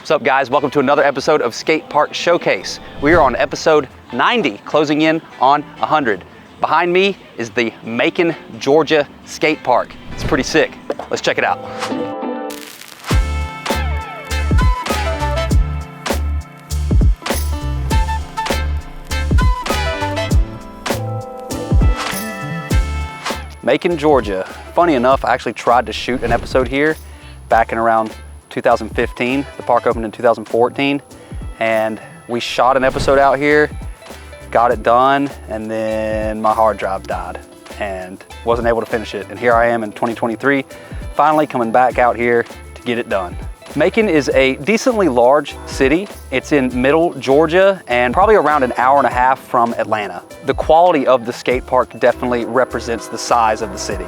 What's up, guys? Welcome to another episode of Skate Park Showcase. We are on episode 90, closing in on 100. Behind me is the Macon, Georgia skate park. It's pretty sick. Let's check it out. Macon, Georgia. Funny enough, I actually tried to shoot an episode here back in around 2015. The park opened in 2014, and we shot an episode out here, got it done, and then my hard drive died and wasn't able to finish it. And here I am in 2023, finally coming back out here to get it done. Macon is a decently large city. It's in middle Georgia and probably around an hour and a half from Atlanta. The quality of the skate park definitely represents the size of the city.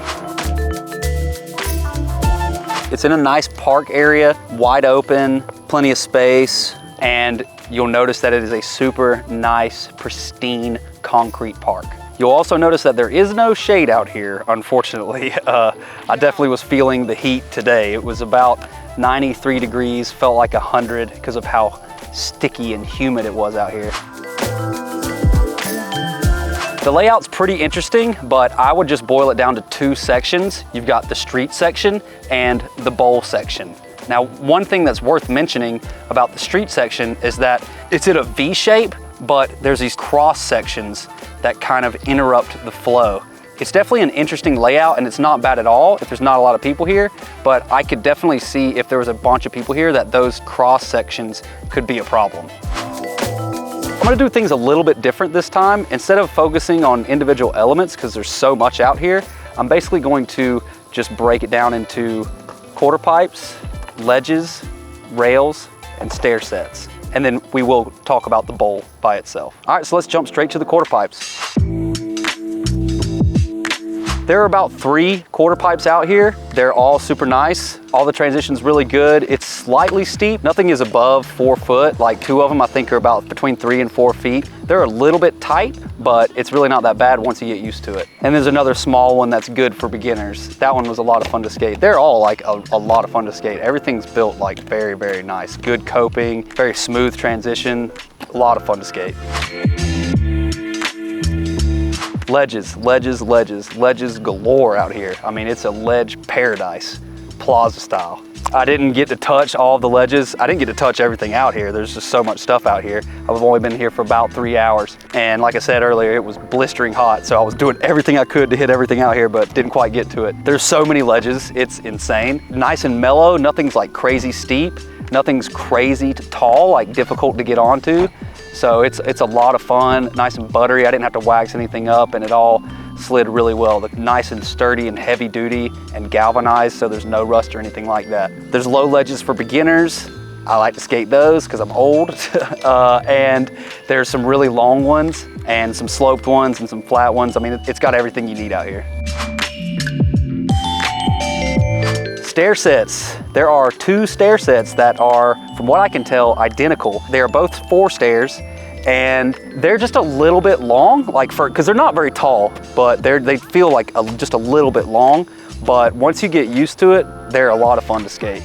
It's in a nice park area, wide open, plenty of space, and you'll notice that it is a super nice, pristine concrete park. You'll also notice that there is no shade out here, unfortunately. I definitely was feeling the heat today. It was about 93 degrees, felt like 100 because of how sticky and humid it was out here. The layout's pretty interesting, but I would just boil it down to two sections. You've got the street section and the bowl section. Now, one thing that's worth mentioning about the street section is that it's in a V shape, but there's these cross sections that kind of interrupt the flow. It's definitely an interesting layout, and it's not bad at all if there's not a lot of people here, but I could definitely see if there was a bunch of people here that those cross sections could be a problem. I'm gonna do things a little bit different this time. Instead of focusing on individual elements, because there's so much out here, I'm basically going to just break it down into quarter pipes, ledges, rails, and stair sets. And then we will talk about the bowl by itself. All right, so let's jump straight to the quarter pipes. There are about 3 quarter pipes out here. They're all super nice. All the transitions really good. It's slightly steep. Nothing is above 4 foot. Like 2 of them I think are about between 3 and 4 feet. They're a little bit tight, but it's really not that bad once you get used to it. And there's another small one that's good for beginners. That one was a lot of fun to skate. They're all like a lot of fun to skate. Everything's built like very, very nice. Good coping, very smooth transition. A lot of fun to skate. Ledges, ledges, ledges, ledges galore out here. I mean, it's a ledge paradise, plaza style. I didn't get to touch all the ledges. I didn't get to touch everything out here. There's just so much stuff out here. I've only been here for about 3 hours. And like I said earlier, it was blistering hot. So I was doing everything I could to hit everything out here, but didn't quite get to it. There's so many ledges, it's insane. Nice and mellow, nothing's like crazy steep. Nothing's crazy tall, like difficult to get onto. So it's a lot of fun, nice and buttery. I didn't have to wax anything up, and it all slid really well. Nice and sturdy and heavy duty and galvanized, so there's no rust or anything like that. There's low ledges for beginners. I like to skate those because I'm old. And there's some really long ones and some sloped ones and some flat ones. I mean, it's got everything you need out here. Stair sets. There are 2 stair sets that are, from what I can tell, identical. They are both 4 stairs, and they're just a little bit long, because they're not very tall, but they feel like just a little bit long. But once you get used to it, they're a lot of fun to skate.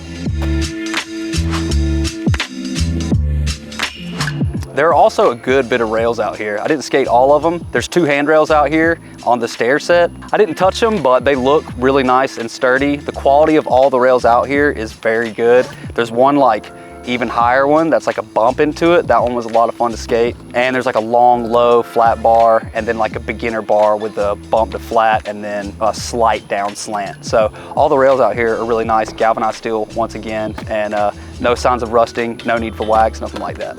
There are also a good bit of rails out here. I didn't skate all of them. There's 2 handrails out here on the stair set. I didn't touch them, but they look really nice and sturdy. The quality of all the rails out here is very good. There's one like even higher one that's like a bump into it. That one was a lot of fun to skate. And there's like a long, low, flat bar, and then like a beginner bar with a bump to flat and then a slight down slant. So all the rails out here are really nice, galvanized steel once again, and no signs of rusting, no need for wax, nothing like that.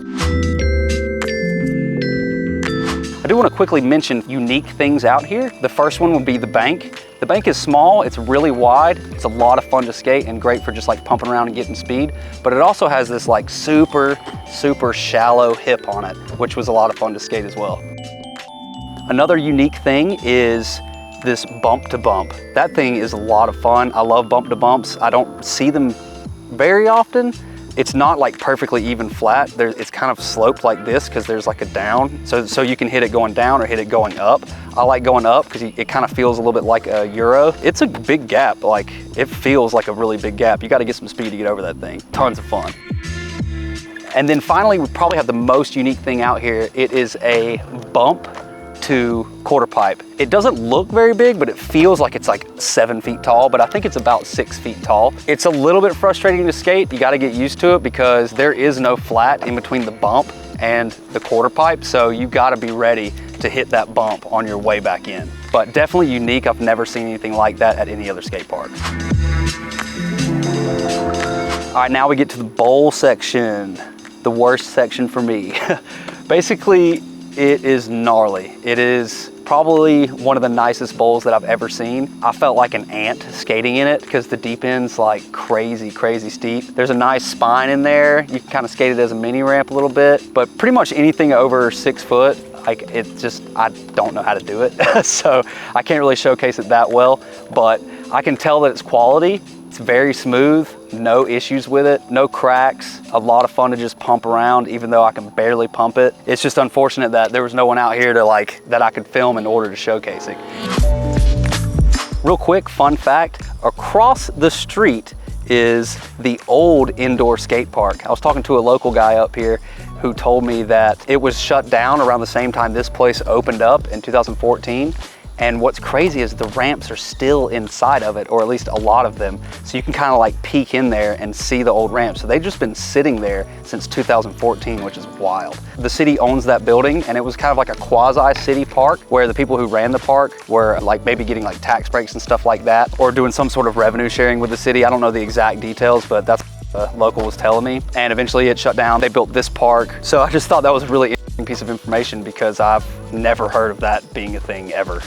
I do want to quickly mention unique things out here. The first one would be the bank. The bank is small, it's really wide, it's a lot of fun to skate and great for just like pumping around and getting speed, but it also has this like super shallow hip on it, which was a lot of fun to skate as well. Another unique thing is this bump to bump. That thing is a lot of fun. I love bump to bumps. I don't see them very often. It's not like perfectly even flat. It's kind of sloped like this because there's like a down. So you can hit it going down or hit it going up. I like going up because it kind of feels a little bit like a Euro. It's a big gap. Like it feels like a really big gap. You got to get some speed to get over that thing. Tons of fun. And then finally, we probably have the most unique thing out here. It is a bump to quarter pipe. It doesn't look very big, but it feels like it's like 7 feet tall, but I think it's about 6 feet tall. It's a little bit frustrating to skate. You got to get used to it because there is no flat in between the bump and the quarter pipe. So you got to be ready to hit that bump on your way back in. But definitely unique. I've never seen anything like that at any other skate park. All right, now we get to the bowl section, the worst section for me. Basically, it is gnarly. It is probably one of the nicest bowls that I've ever seen. I felt like an ant skating in it because the deep end's like crazy, crazy steep. There's a nice spine in there. You can kind of skate it as a mini ramp a little bit, but pretty much anything over 6 foot, like it's just, I don't know how to do it. So I can't really showcase it that well, but I can tell that it's quality. It's very smooth, no issues with it, no cracks, a lot of fun to just pump around even though I can barely pump it. It's just unfortunate that there was no one out here to that I could film in order to showcase it. Real quick, fun fact, across the street is the old indoor skate park. I was talking to a local guy up here who told me that it was shut down around the same time this place opened up in 2014. And what's crazy is the ramps are still inside of it, or at least a lot of them. So you can kind of like peek in there and see the old ramps. So they've just been sitting there since 2014, which is wild. The city owns that building, and it was kind of like a quasi-city park where the people who ran the park were like maybe getting like tax breaks and stuff like that, or doing some sort of revenue sharing with the city. I don't know the exact details, but that's what the local was telling me. And eventually it shut down. They built this park. So I just thought that was a really interesting piece of information because I've never heard of that being a thing ever.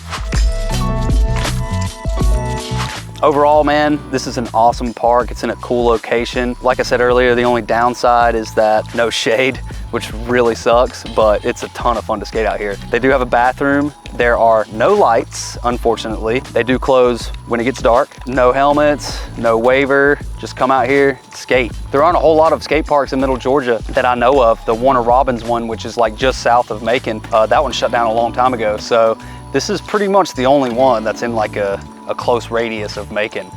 Overall, man, this is an awesome park. It's in a cool location. Like I said earlier, the only downside is that no shade, which really sucks, but it's a ton of fun to skate out here. They do have a bathroom. There are no lights, unfortunately. They do close when it gets dark. No helmets, no waiver. Just come out here, skate. There aren't a whole lot of skate parks in Middle Georgia that I know of. The Warner Robins one, which is like just south of Macon, that one shut down a long time ago. So this is pretty much the only one that's in like a close radius of Macon.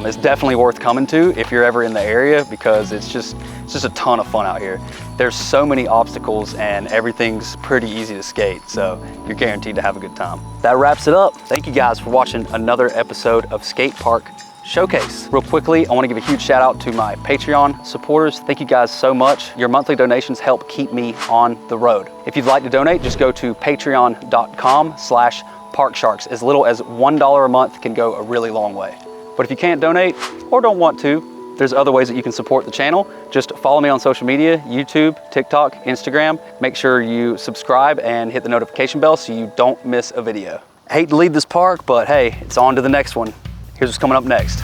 It's definitely worth coming to if you're ever in the area because it's just a ton of fun out here. There's so many obstacles and everything's pretty easy to skate, so you're guaranteed to have a good time. That wraps it up. Thank you guys for watching another episode of Skate Park Showcase. Real quickly, I want to give a huge shout out to my Patreon supporters. Thank you guys so much. Your monthly donations help keep me on the road. If you'd like to donate, just go to patreon.com/parksharks. As little as $1 a month can go a really long way. But if you can't donate or don't want to, there's other ways that you can support the channel. Just follow me on social media, YouTube, TikTok, Instagram. Make sure you subscribe and hit the notification bell so you don't miss a video. I hate to leave this park, but hey, it's on to the next one. Here's what's coming up next.